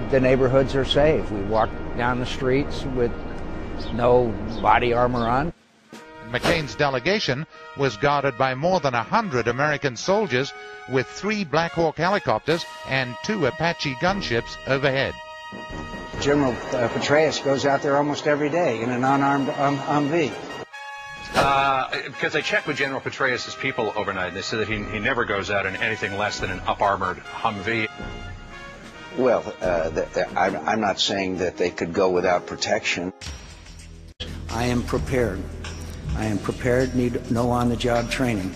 the neighborhoods are safe. We walk down the streets with no body armor on. McCain's delegation was guarded by more than 100 American soldiers with 3 Black Hawk helicopters and 2 Apache gunships overhead. General Petraeus goes out there almost every day in an unarmed Humvee. Because I checked with General Petraeus' people overnight, and they said that he never goes out in anything less than an up-armored Humvee. Well, I'm not saying that they could go without protection. I am prepared. I am prepared, need no on-the-job training.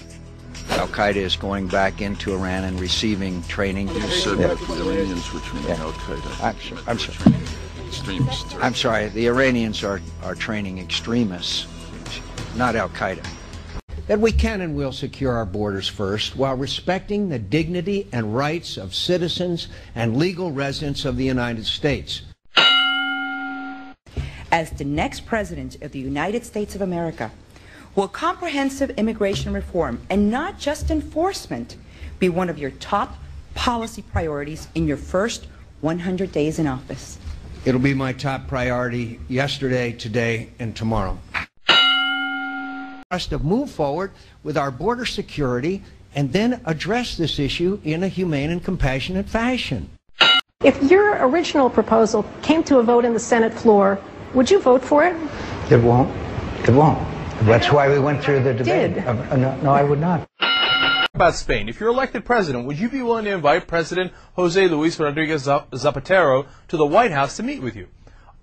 Al-Qaeda is going back into Iran and receiving training. You said that the Iranians were training Al-Qaeda. I'm sorry. Extremists. I'm sorry. The Iranians are training extremists, not Al-Qaeda. That we can and will secure our borders first while respecting the dignity and rights of citizens and legal residents of the United States. As the next president of the United States of America, will comprehensive immigration reform, and not just enforcement, be one of your top policy priorities in your first 100 days in office? It'll be my top priority yesterday, today, and tomorrow. To move forward with our border security and then address this issue in a humane and compassionate fashion. If your original proposal came to a vote in the Senate floor, would you vote for it? It won't. It won't. That's why we went through the debate. No, I would not. About Spain, if you're elected president, would you be willing to invite President Jose Luis Rodriguez Zapatero to the White House to meet with you?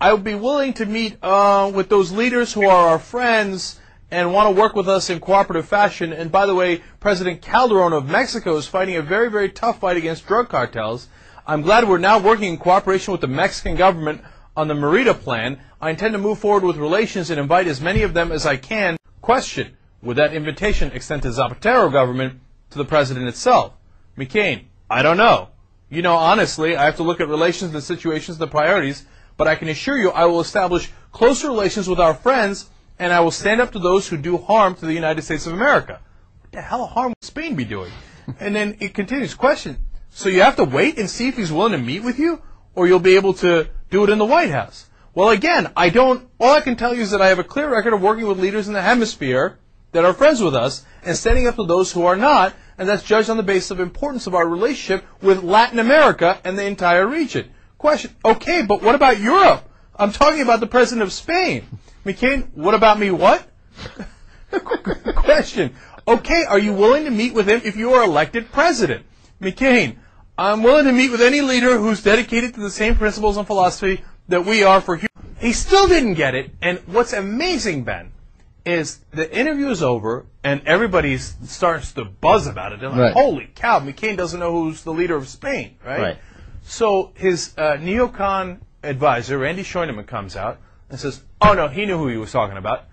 I would be willing to meet with those leaders who are our friends and want to work with us in cooperative fashion. And by the way, President Calderon of Mexico is fighting a very, very tough fight against drug cartels. I'm glad we're now working in cooperation with the Mexican government on the Merida plan. I intend to move forward with relations and invite as many of them as I can. Question, would that invitation extend to Zapatero government to the president itself? McCain, I don't know. You know, honestly, I have to look at relations, the situations, the priorities, but I can assure you I will establish closer relations with our friends, and I will stand up to those who do harm to the United States of America. What the hell harm would Spain be doing? And then it continues, question, so you have to wait and see if he's willing to meet with you, or you'll be able to do it in the White House? Well, again, all I can tell you is that I have a clear record of working with leaders in the hemisphere that are friends with us and standing up to those who are not, and that's judged on the basis of importance of our relationship with Latin America and the entire region. Question, okay, but what about Europe? I'm talking about the president of Spain. McCain, what about me, what? Question, okay, are you willing to meet with him if you are elected president? McCain, I'm willing to meet with any leader who's dedicated to the same principles and philosophy that we are for human. He still didn't get it, and what's amazing, Ben, is the interview is over, and everybody starts to buzz about it. They're like, holy cow, McCain doesn't know who's the leader of Spain, right? So his neocon advisor, Randy Scheunemann, comes out and says, oh no, he knew who he was talking about.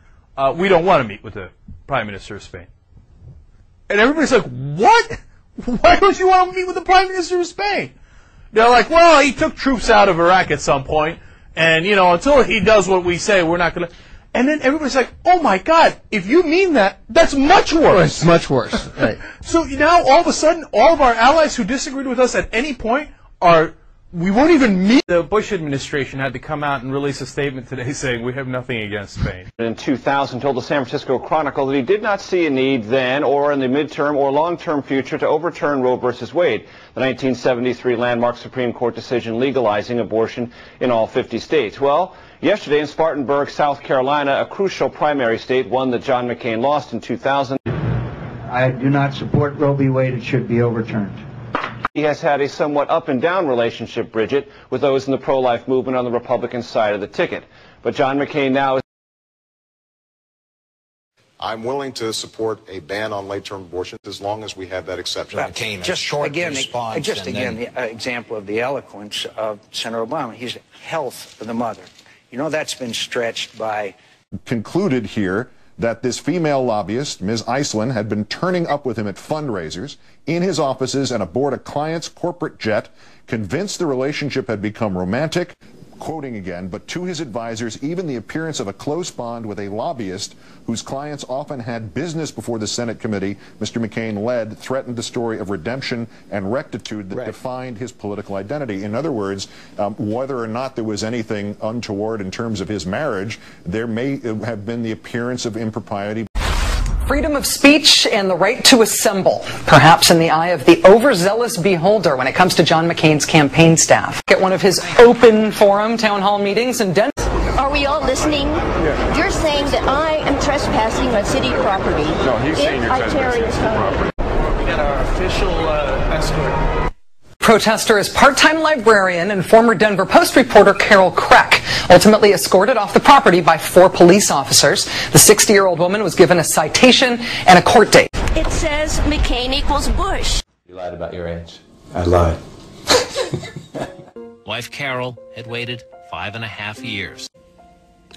We don't want to meet with the Prime Minister of Spain. And everybody's like, what? Why don't you want to meet with the Prime Minister of Spain? They're like, well, he took troops out of Iraq at some point, and, you know, until he does what we say, we're not going to... And then everybody's like, oh my God, if you mean that, that's much worse. It's much worse. Right. So now, all of a sudden, all of our allies who disagreed with us at any point we won't even meet. The Bush administration had to come out and release a statement today saying we have nothing against Spain. In 2000, told the San Francisco Chronicle that he did not see a need then or in the midterm or long-term future to overturn Roe v. Wade, the 1973 landmark Supreme Court decision legalizing abortion in all 50 states. Well, yesterday in Spartanburg, South Carolina, a crucial primary state, one that John McCain lost in 2000. I do not support Roe v. Wade. It should be overturned. He has had a somewhat up-and-down relationship, Bridget, with those in the pro-life movement on the Republican side of the ticket. But John McCain now is... I'm willing to support a ban on late-term abortion as long as we have that exception. McCain, just short response. Just again, the example of the eloquence of Senator Obama. He's health of the mother. You know, that's been stretched by... Concluded here that this female lobbyist, Ms. Iceland, had been turning up with him at fundraisers, in his offices, and aboard a client's corporate jet, convinced the relationship had become romantic. quoting again, but to his advisors, even the appearance of a close bond with a lobbyist whose clients often had business before the Senate committee Mr. McCain led threatened the story of redemption and rectitude that defined his political identity. In other words, whether or not there was anything untoward in terms of his marriage, there may have been the appearance of impropriety. Freedom of speech and the right to assemble, perhaps in the eye of the overzealous beholder when it comes to John McCain's campaign staff. At one of his open forum town hall meetings in Denver. Are we all listening? Yeah. You're saying that I am trespassing on city property. No, he's saying you're trespassing on property. We got our official escort. Protester is part-time librarian and former Denver Post reporter Carol Kreck, ultimately escorted off the property by 4 police officers. The 60-year-old woman was given a citation and a court date. It says McCain equals Bush. You lied about your age. I lied. Wife Carol had waited 5.5 years.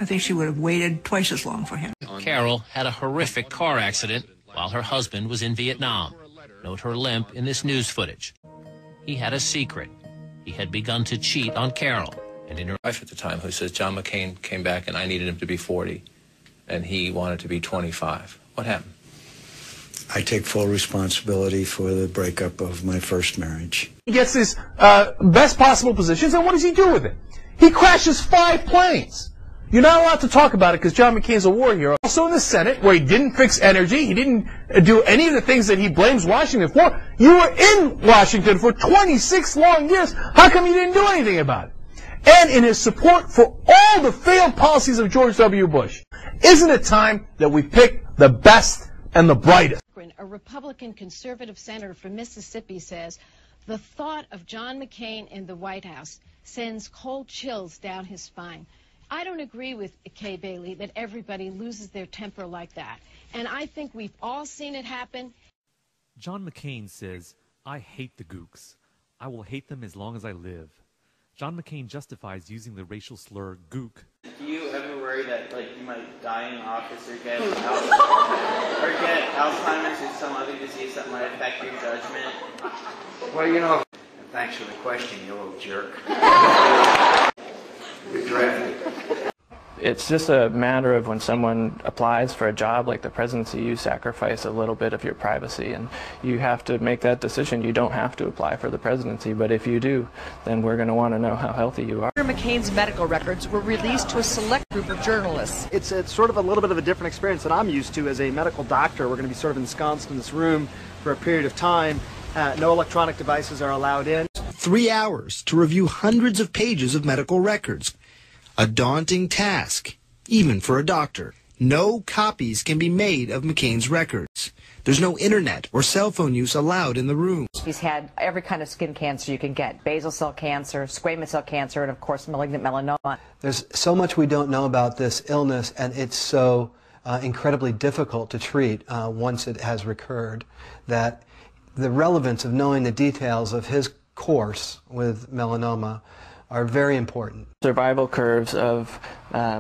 I think she would have waited twice as long for him. Carol had a horrific car accident while her husband was in Vietnam. Note her limp in this news footage. He had a secret. He had begun to cheat on Carol. And in her wife at the time, who says John McCain came back and I needed him to be 40, and he wanted to be 25. What happened? I take full responsibility for the breakup of my first marriage. He gets his best possible positions, and what does he do with it? He crashes 5 planes. You're not allowed to talk about it because John McCain's a war hero. Also in the Senate, where he didn't fix energy, he didn't do any of the things that he blames Washington for. You were in Washington for 26 long years. How come you didn't do anything about it? And in his support for all the failed policies of George W. Bush. Isn't it time that we pick the best and the brightest? A Republican conservative senator from Mississippi says the thought of John McCain in the White House sends cold chills down his spine. I don't agree with Kay Bailey that everybody loses their temper like that. And I think we've all seen it happen. John McCain says, I hate the gooks. I will hate them as long as I live. John McCain justifies using the racial slur gook. Do you ever worry that you might die in office or get Alzheimer's or some other disease that might affect your judgment? Well, thanks for the question, you little jerk. You're drafted. It's just a matter of when someone applies for a job like the presidency, you sacrifice a little bit of your privacy, and you have to make that decision. You don't have to apply for the presidency, but if you do, then we're going to want to know how healthy you are. McCain's medical records were released to a select group of journalists. It's sort of a little bit of a different experience than I'm used to as a medical doctor. We're going to be sort of ensconced in this room for a period of time. No electronic devices are allowed in. 3 hours to review hundreds of pages of medical records. A daunting task, even for a doctor. No copies can be made of McCain's records. There's no internet or cell phone use allowed in the room. He's had every kind of skin cancer you can get. Basal cell cancer, squamous cell cancer, and of course malignant melanoma. There's so much we don't know about this illness, and it's so incredibly difficult to treat once it has recurred, that the relevance of knowing the details of his course with melanoma are very important. Survival curves of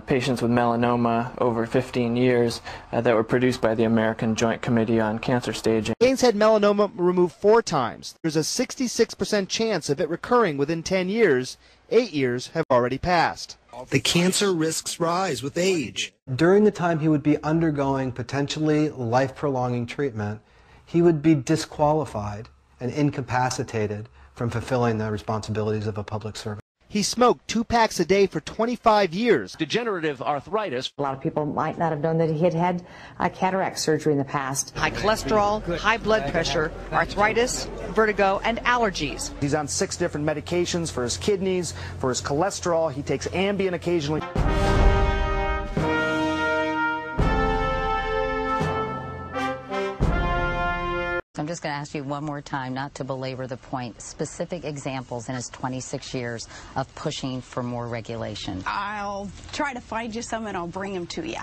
patients with melanoma over 15 years that were produced by the American Joint Committee on Cancer Staging. McCain's had melanoma removed 4 times. There's a 66% chance of it recurring within 10 years. 8 years have already passed. The cancer risks rise with age. During the time he would be undergoing potentially life-prolonging treatment, he would be disqualified and incapacitated from fulfilling the responsibilities of a public servant. He smoked 2 packs a day for 25 years. Degenerative arthritis. A lot of people might not have known that he had had cataract surgery in the past. High cholesterol, high blood pressure, arthritis, vertigo, and allergies. He's on 6 different medications for his kidneys, for his cholesterol. He takes Ambien occasionally. I'm just going to ask you one more time, not to belabor the point, specific examples in his 26 years of pushing for more regulation. I'll try to find you some and I'll bring them to you.